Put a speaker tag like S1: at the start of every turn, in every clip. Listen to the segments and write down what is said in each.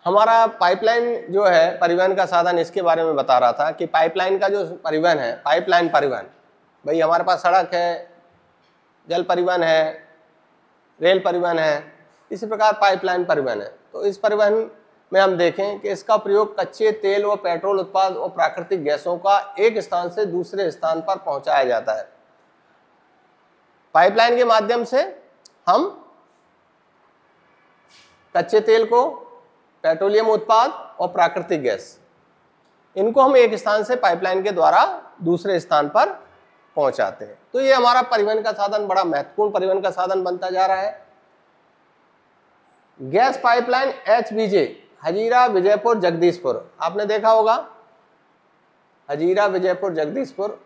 S1: हमारा पाइपलाइन जो है परिवहन का साधन, इसके बारे में बता रहा था कि पाइपलाइन का जो परिवहन है, पाइपलाइन परिवहन, भाई हमारे पास सड़क है, जल परिवहन है, रेल परिवहन है, इसी प्रकार पाइपलाइन परिवहन है। तो इस परिवहन में हम देखें कि इसका प्रयोग कच्चे तेल व पेट्रोल उत्पाद और प्राकृतिक गैसों का एक स्थान से दूसरे स्थान पर पहुंचाया जाता है। पाइपलाइन के माध्यम से हम कच्चे तेल को, पेट्रोलियम उत्पाद और प्राकृतिक गैस, इनको हम एक स्थान से पाइपलाइन के द्वारा दूसरे स्थान पर पहुंचाते हैं। तो ये हमारा परिवहन का साधन बड़ा महत्वपूर्ण परिवहन का साधन बनता जा रहा है। Gas pipeline HBJ, Hazira Vijaypur Jagdishpur, आपने देखा होगा, हजीरा विजयपुर जगदीशपुर।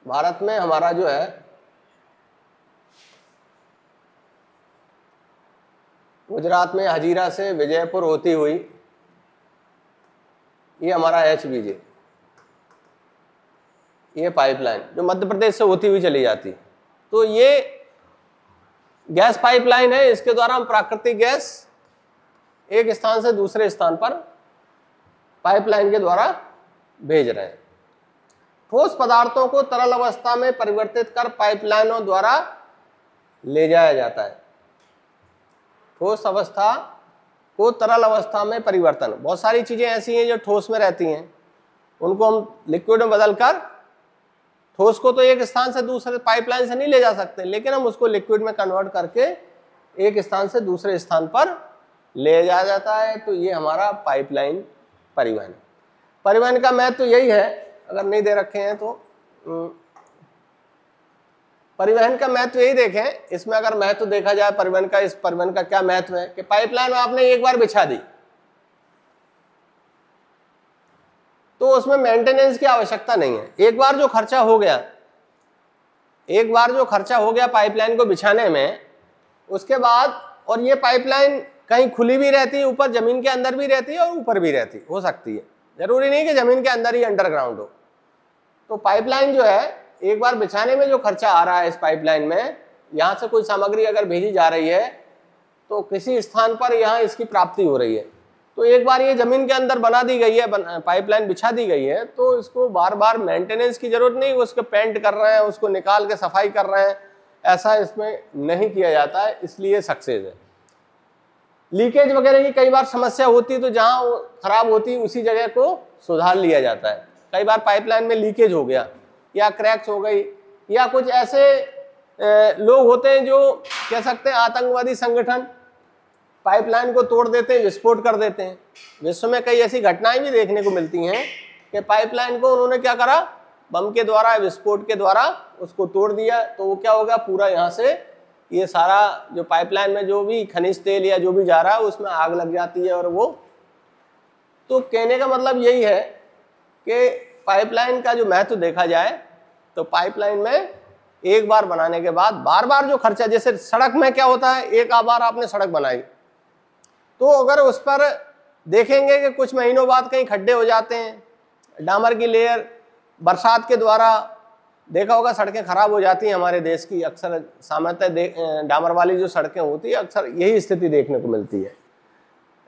S1: भारत में हमारा जो है गुजरात में हजीरा से विजयपुर होती हुई ये हमारा HBJ, ये पाइपलाइन जो मध्य प्रदेश से होती हुई चली जाती है। तो ये गैस पाइपलाइन है, इसके द्वारा हम प्राकृतिक गैस एक स्थान से दूसरे स्थान पर पाइपलाइन के द्वारा भेज रहे हैं। ठोस पदार्थों को तरल अवस्था में परिवर्तित कर पाइपलाइनों द्वारा ले जाया जाता है। ठोस अवस्था को तरल अवस्था में परिवर्तन, बहुत सारी चीजें ऐसी हैं जो ठोस में रहती हैं, उनको हम लिक्विड में बदलकर, ठोस को तो एक स्थान से दूसरे पाइपलाइन से नहीं ले जा सकते, लेकिन हम उसको लिक्विड में कन्वर्ट करके एक स्थान से दूसरे स्थान पर ले जाया जाता है। तो ये हमारा पाइपलाइन परिवहन है। परिवहन का महत्व तो यही है, अगर नहीं दे रखे हैं तो परिवहन का महत्व यही देखें। इसमें अगर महत्व देखा जाए परिवहन का, इस परिवहन का क्या महत्व है कि पाइपलाइन आपने एक बार बिछा दी तो उसमें मेंटेनेंस की आवश्यकता नहीं है। एक बार जो खर्चा हो गया पाइपलाइन को बिछाने में, उसके बाद, और ये पाइपलाइन कहीं खुली भी रहती है, ऊपर जमीन के अंदर भी रहती है और ऊपर भी रहती हो सकती है, जरूरी नहीं कि जमीन के अंदर ही अंडरग्राउंड हो। तो पाइपलाइन जो है, एक बार बिछाने में जो खर्चा आ रहा है इस पाइपलाइन में, यहाँ से कोई सामग्री अगर भेजी जा रही है तो किसी स्थान पर यहाँ इसकी प्राप्ति हो रही है, तो एक बार ये जमीन के अंदर बना दी गई है, पाइपलाइन बिछा दी गई है, तो इसको बार बार मेंटेनेंस की जरूरत नहीं, उसको पेंट कर रहे हैं, उसको निकाल के सफाई कर रहे हैं, ऐसा इसमें नहीं किया जाता है, इसलिए सक्सेस है। लीकेज वगैरह की कई बार समस्या होती है, तो जहाँ खराब होती है उसी जगह को सुधार लिया जाता है। कई बार पाइपलाइन में लीकेज हो गया या क्रैक्स हो गई, या कुछ ऐसे लोग होते हैं जो कह सकते हैं आतंकवादी संगठन पाइपलाइन को तोड़ देते हैं, विस्फोट कर देते हैं। विश्व में कई ऐसी घटनाएं भी देखने को मिलती हैं कि पाइपलाइन को उन्होंने क्या करा, बम के द्वारा, विस्फोट के द्वारा उसको तोड़ दिया, तो वो क्या होगा, पूरा यहाँ से ये सारा जो पाइपलाइन में जो भी खनिज तेल या जो भी जा रहा है उसमें आग लग जाती है। और वो, तो कहने का मतलब यही है कि पाइपलाइन का जो महत्व देखा जाए तो पाइपलाइन में एक बार बनाने के बाद बार बार जो खर्चा, जैसे सड़क में क्या होता है, एक बार आपने सड़क बनाई तो अगर उस पर देखेंगे कि कुछ महीनों बाद कहीं खड्डे हो जाते हैं, डामर की लेयर बरसात के द्वारा, देखा होगा सड़कें खराब हो जाती हैं हमारे देश की, अक्सर सामान्यतः डामर वाली जो सड़कें होती है अक्सर यही स्थिति देखने को मिलती है।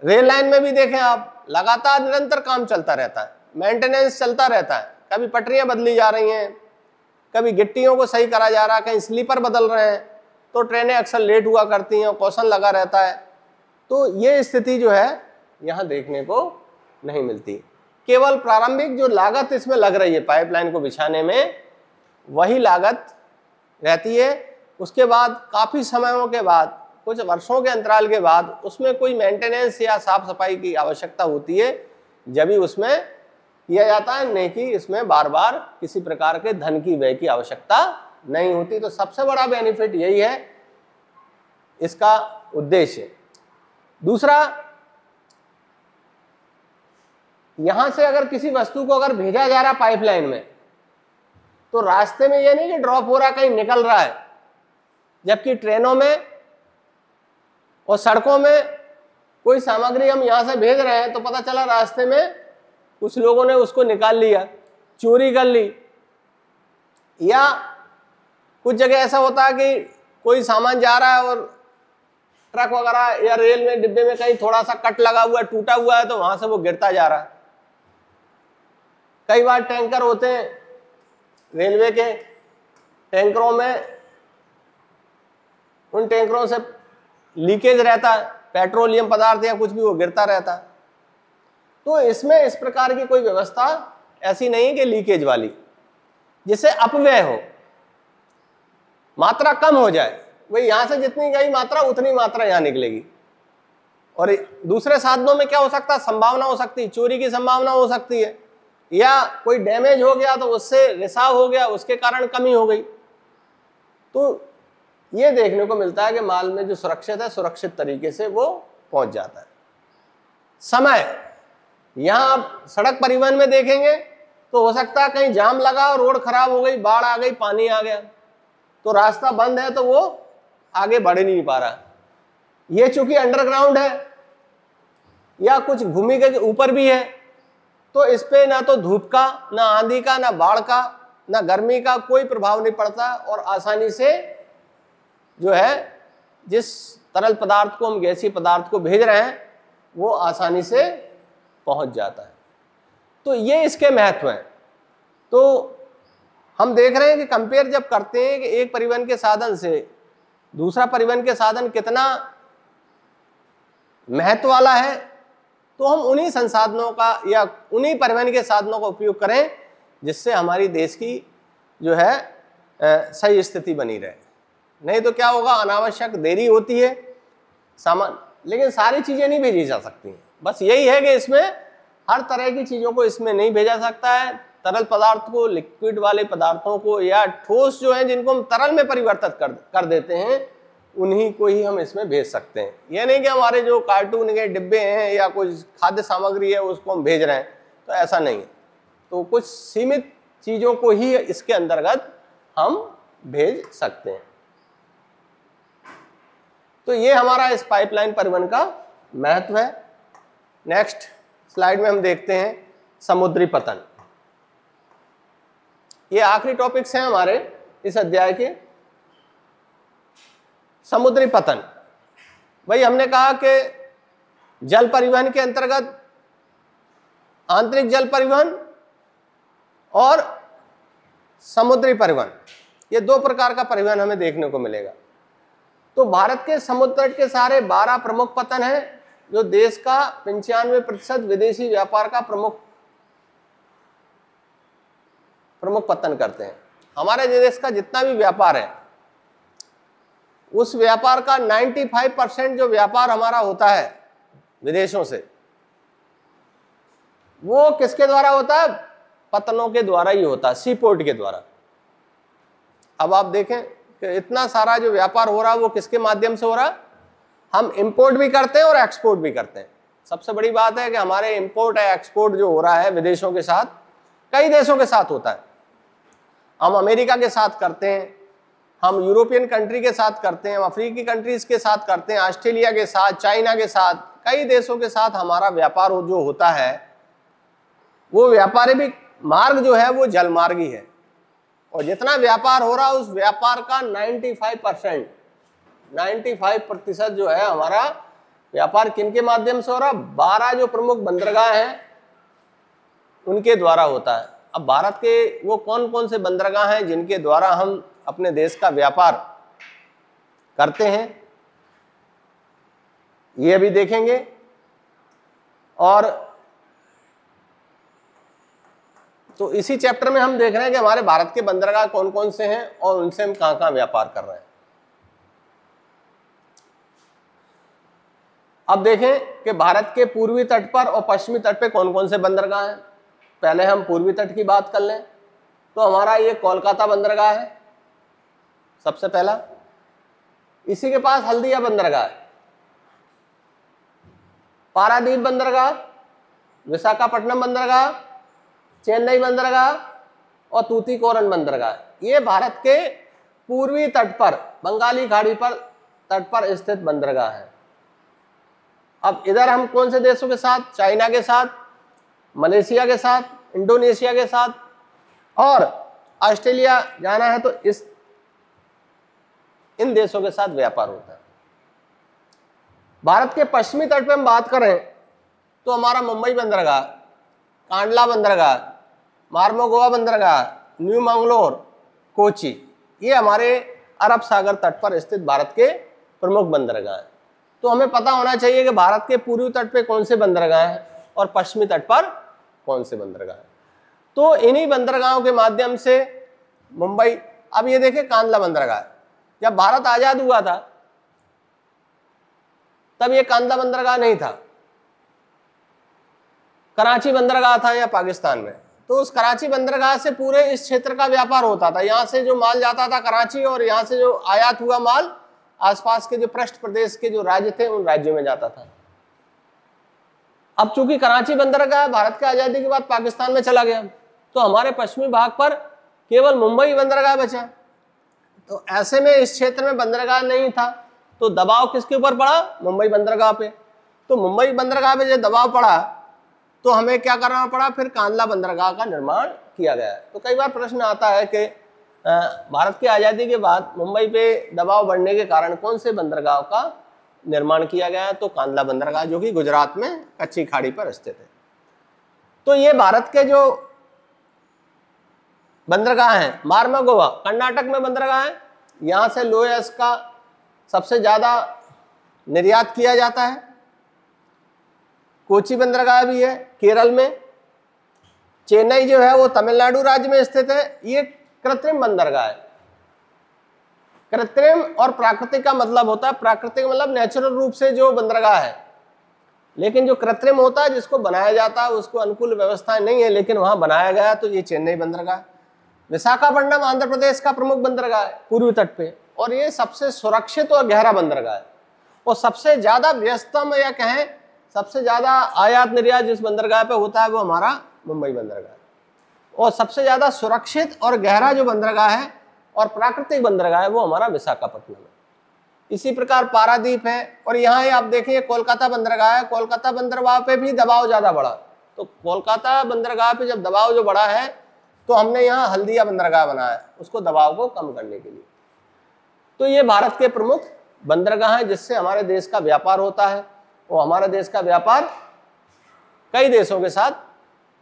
S1: रेल लाइन में भी देखें आप, लगातार निरंतर काम चलता रहता है, मेंटेनेंस चलता रहता है, कभी पटरियां बदली जा रही हैं, कभी गिट्टियों को सही करा जा रहा है, कहीं स्लीपर बदल रहे हैं, तो ट्रेनें अक्सर लेट हुआ करती हैं, कौशन लगा रहता है। तो ये स्थिति जो है यहाँ देखने को नहीं मिलती। केवल प्रारंभिक जो लागत इसमें लग रही है पाइपलाइन को बिछाने में, वही लागत रहती है। उसके बाद काफ़ी समयों के बाद, कुछ वर्षों के अंतराल के बाद उसमें कोई मेंटेनेंस या साफ सफाई की आवश्यकता होती है, जब भी उसमें किया जाता है, नहीं कि इसमें बार बार किसी प्रकार के धन की व्यय की आवश्यकता नहीं होती। तो सबसे बड़ा बेनिफिट यही है, इसका उद्देश्य। दूसरा, यहां से अगर किसी वस्तु को अगर भेजा जा रहा पाइपलाइन में, तो रास्ते में ये नहीं कि ड्रॉप हो रहा, कहीं निकल रहा है, जबकि ट्रेनों में और सड़कों में कोई सामग्री हम यहां से भेज रहे हैं तो पता चला रास्ते में कुछ लोगों ने उसको निकाल लिया, चोरी कर ली, या कुछ जगह ऐसा होता है कि कोई सामान जा रहा है और ट्रक वगैरह या रेल में डिब्बे में कहीं थोड़ा सा कट लगा हुआ है, टूटा हुआ है, तो वहां से वो गिरता जा रहा है। कई बार टैंकर होते हैं, रेलवे के टैंकरों में, उन टैंकरों से लीकेज रहता है, पेट्रोलियम पदार्थ या कुछ भी वो गिरता रहता है। तो इसमें इस प्रकार की कोई व्यवस्था ऐसी नहीं है कि लीकेज वाली, जिससे अपव्यय हो, मात्रा कम हो जाए, वही यहां से जितनी गई मात्रा उतनी मात्रा यहां निकलेगी। और दूसरे साधनों में क्या हो सकता है, संभावना हो सकती है, चोरी की संभावना हो सकती है, या कोई डैमेज हो गया तो उससे रिसाव हो गया, उसके कारण कमी हो गई। तो ये देखने को मिलता है कि माल में जो सुरक्षित है, सुरक्षित तरीके से वो पहुंच जाता है। समय, यहां आप सड़क परिवहन में देखेंगे तो हो सकता है कहीं जाम लगा और रोड खराब हो गई, बाढ़ आ गई, पानी आ गया, तो रास्ता बंद है, तो वो आगे बढ़ नहीं पा रहा। ये चूंकि अंडरग्राउंड है या कुछ भूमि के ऊपर भी है, तो इस पे ना तो धूप का, ना आंधी का, ना बाढ़ का, ना गर्मी का कोई प्रभाव नहीं पड़ता, और आसानी से जो है जिस तरल पदार्थ को हम गैसीय पदार्थ को भेज रहे हैं वो आसानी से पहुंच जाता है। तो ये इसके महत्व हैं। तो हम देख रहे हैं कि कंपेयर जब करते हैं कि एक परिवहन के साधन से दूसरा परिवहन के साधन कितना महत्व वाला है, तो हम उन्हीं संसाधनों का या उन्हीं परिवहन के साधनों का उपयोग करें जिससे हमारी देश की जो है सही स्थिति बनी रहे। नहीं तो क्या होगा, अनावश्यक देरी होती है सामान, लेकिन सारी चीजें नहीं भेजी जा सकती हैं। बस यही है कि इसमें हर तरह की चीजों को इसमें नहीं भेजा सकता है। तरल पदार्थ को, लिक्विड वाले पदार्थों को, या ठोस जो है जिनको हम तरल में परिवर्तित कर देते हैं, उन्हीं को ही हम इसमें भेज सकते हैं। यह नहीं कि हमारे जो कार्टून के डिब्बे हैं या कुछ खाद्य सामग्री है उसको हम भेज रहे हैं, तो ऐसा नहीं है। तो कुछ सीमित चीजों को ही इसके अंतर्गत हम भेज सकते हैं। तो ये हमारा इस पाइपलाइन परिवहन का महत्व है। नेक्स्ट स्लाइड में हम देखते हैं समुद्री पतन। ये आखिरी टॉपिक्स हैं हमारे इस अध्याय के। समुद्री पतन, भाई हमने कहा कि जल परिवहन के अंतर्गत आंतरिक जल परिवहन और समुद्री परिवहन, ये दो प्रकार का परिवहन हमें देखने को मिलेगा। तो भारत के समुद्र तट के सारे 12 प्रमुख पतन हैं जो देश का 95% विदेशी व्यापार का प्रमुख पतन करते हैं। हमारे देश का जितना भी व्यापार है उस व्यापार का 95% जो व्यापार हमारा होता है विदेशों से, वो किसके द्वारा होता है? पतनों के द्वारा ही होता है, सी पोर्ट के द्वारा। अब आप देखें कि इतना सारा जो व्यापार हो रहा है वो किसके माध्यम से हो रहा है? हम इंपोर्ट भी करते हैं और एक्सपोर्ट भी करते हैं। सबसे बड़ी बात है कि हमारे इंपोर्ट या एक्सपोर्ट जो हो रहा है विदेशों के साथ, कई देशों के साथ होता है। हम अमेरिका के साथ करते हैं, हम यूरोपियन कंट्री के साथ करते हैं, हम अफ्रीकी कंट्रीज के साथ करते हैं, ऑस्ट्रेलिया के साथ, चाइना के साथ, कई देशों के साथ हमारा व्यापार जो होता है वो व्यापारिक मार्ग जो है वो जलमार्ग ही है। और जितना व्यापार हो रहा है उस व्यापार का 95% जो है हमारा व्यापार किनके माध्यम से हो रहा है? 12 जो प्रमुख बंदरगाह हैं उनके द्वारा होता है। अब भारत के वो कौन कौन से बंदरगाह हैं जिनके द्वारा हम अपने देश का व्यापार करते हैं, ये भी देखेंगे। और तो इसी चैप्टर में हम देख रहे हैं कि हमारे भारत के बंदरगाह कौन कौन से हैं और उनसे हम कहां कहां व्यापार कर रहे हैं। अब देखें कि भारत के पूर्वी तट पर और पश्चिमी तट पे कौन कौन से बंदरगाह हैं। पहले हम पूर्वी तट की बात कर लें तो हमारा ये कोलकाता बंदरगाह है सबसे पहला। इसी के पास हल्दिया बंदरगाह है, पारादीप बंदरगाह, विशाखापट्टनम बंदरगाह, चेन्नई बंदरगाह और तूतीकोरन बंदरगाह। ये भारत के पूर्वी तट पर, बंगाली खाड़ी पर तट पर स्थित बंदरगाह है। अब इधर हम कौन से देशों के साथ? चाइना के साथ, मलेशिया के साथ, इंडोनेशिया के साथ, और ऑस्ट्रेलिया जाना है तो इस इन देशों के साथ व्यापार होता है। भारत के पश्चिमी तट पे हम बात करें तो हमारा मुंबई बंदरगाह, कांडला बंदरगाह, मार्मोगोवा बंदरगाह, न्यू मंगलोर, कोची, ये हमारे अरब सागर तट पर स्थित भारत के प्रमुख बंदरगाह हैं। तो हमें पता होना चाहिए कि भारत के पूर्वी तट पे कौन से बंदरगाह हैं और पश्चिमी तट पर कौन से बंदरगाह हैं। तो इन्हीं बंदरगाहों के माध्यम से मुंबई, अब ये देखिए कांडला बंदरगाह, जब भारत आजाद हुआ था तब ये कांडला बंदरगाह नहीं था, कराची बंदरगाह था या पाकिस्तान में। तो उस कराची बंदरगाह से पूरे इस क्षेत्र का व्यापार होता था। यहाँ से जो माल जाता था कराची, और यहाँ से जो आयात हुआ माल आसपास के जो पृष्ठ प्रदेश के जो राज्य थे उन राज्यों में जाता था। अब चूंकि कराची बंदरगाह भारत की आजादी के बाद पाकिस्तान में चला गया, तो हमारे पश्चिमी भाग पर केवल मुंबई बंदरगाह बचा। तो ऐसे में इस क्षेत्र में बंदरगाह नहीं था, तो दबाव किसके ऊपर पड़ा? मुंबई बंदरगाह पे। तो मुंबई बंदरगाह पे जब दबाव पड़ा तो हमें क्या करना पड़ा? फिर कांडला बंदरगाह का निर्माण किया गया। तो कई बार प्रश्न आता है कि भारत की आज़ादी के बाद मुंबई पे दबाव बढ़ने के कारण कौन से बंदरगाह का निर्माण किया गया है? तो कांडला बंदरगाह, जो कि गुजरात में कच्ची खाड़ी पर स्थित है। तो ये भारत के जो बंदरगाह हैं, मार्मोगोवा कर्नाटक में बंदरगाह है, यहाँ से लोहे का सबसे ज्यादा निर्यात किया जाता है। कोची बंदरगाह भी है केरल में। चेन्नई जो है वो तमिलनाडु राज्य में स्थित है। ये कृत्रिम बंदरगाह है। कृत्रिम और प्राकृतिक का मतलब होता है, प्राकृतिक मतलब नेचुरल रूप से जो बंदरगाह है, लेकिन जो कृत्रिम होता है जिसको बनाया जाता है उसको अनुकूल व्यवस्थाएं नहीं है, लेकिन वहां बनाया गया। तो ये चेन्नई बंदरगाह। विशाखापट्टनम आंध्र प्रदेश का प्रमुख बंदरगाह है पूर्वी तट पे, और ये सबसे सुरक्षित और गहरा बंदरगाह है। और सबसे ज्यादा व्यस्तम या कहें सबसे ज्यादा आयात निर्यात जिस बंदरगाह पे होता है वो हमारा मुंबई बंदरगाह है। और सबसे ज्यादा सुरक्षित और गहरा जो बंदरगाह है और प्राकृतिक बंदरगाह है वो हमारा विशाखापट्टनम है। इसी प्रकार पारादीप है। और यहाँ आप देखिए कोलकाता बंदरगाह है। कोलकाता बंदरगाह पे भी दबाव ज्यादा बढ़ा। तो कोलकाता बंदरगाह पे जब दबाव जो बढ़ा है तो हमने यहाँ हल्दिया बंदरगाह बनाया उसको दबाव को कम करने के लिए। तो ये भारत के प्रमुख बंदरगाह हैं जिससे हमारे देश का व्यापार होता है, और हमारे देश का व्यापार कई देशों के साथ।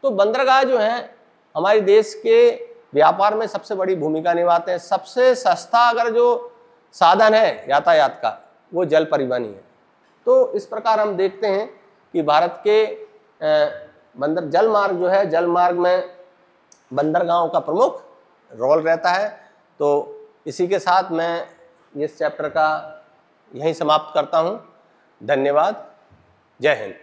S1: तो बंदरगाह जो हैं हमारे देश के व्यापार में सबसे बड़ी भूमिका निभाते हैं। सबसे सस्ता अगर जो साधन है यातायात का वो जल परिवहन ही है। तो इस प्रकार हम देखते हैं कि भारत के जल मार्ग जो है, जल मार्ग में बंदरगाहों का प्रमुख रोल रहता है। तो इसी के साथ मैं इस चैप्टर का यहीं समाप्त करता हूँ। धन्यवाद। जय हिंद।